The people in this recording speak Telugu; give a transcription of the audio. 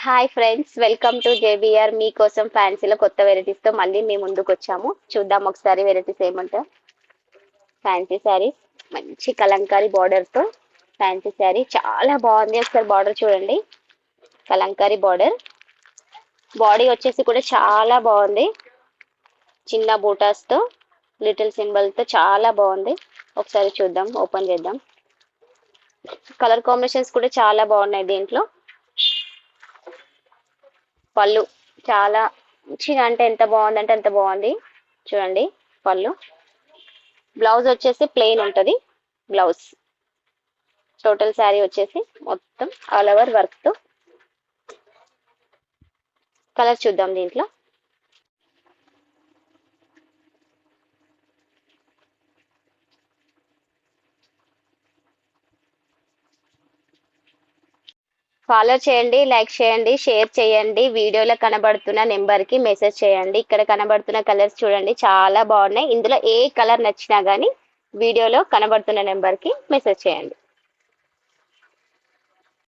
Hi friends, welcome to JBR. మీకోసం ఫ్యాన్సీలో కొత్త వెరైటీస్ తో మళ్ళీ మేము ముందుకు వచ్చాము. చూద్దాం ఒకసారి వెరైటీస్ ఏమంటారు. ఫ్యాన్సీ శారీస్, మంచి కలంకారీ బార్డర్ తో ఫ్యాన్సీ శారీ చాలా బాగుంది. ఒకసారి బార్డర్ చూడండి, కలంకారీ బార్డర్. బాడీ వచ్చేసి కూడా చాలా బాగుంది, చిన్న బూటాస్ తో లిటిల్ సింబల్ తో చాలా బాగుంది. ఒకసారి చూద్దాం, ఓపెన్ చేద్దాం. కలర్ కాంబినేషన్స్ కూడా చాలా బాగున్నాయి దీంట్లో. పళ్ళు చాలా మంచిగా, అంటే ఎంత బాగుందంటే అంత బాగుంది. చూడండి పళ్ళు. బ్లౌజ్ వచ్చేసి ప్లెయిన్ ఉంటుంది. బ్లౌజ్ టోటల్ శారీ వచ్చేసి మొత్తం ఆల్ ఓవర్ వర్క్ తో. కలర్ చూద్దాం దీంట్లో. ఫాలో చేయండి, లైక్ చేయండి, షేర్ చేయండి. వీడియోలో కనబడుతున్న నెంబర్కి మెసేజ్ చేయండి. ఇక్కడ కనబడుతున్న కలర్స్ చూడండి, చాలా బాగున్నాయి. ఇందులో ఏ కలర్ నచ్చినా కానీ వీడియోలో కనబడుతున్న నెంబర్కి మెసేజ్ చేయండి.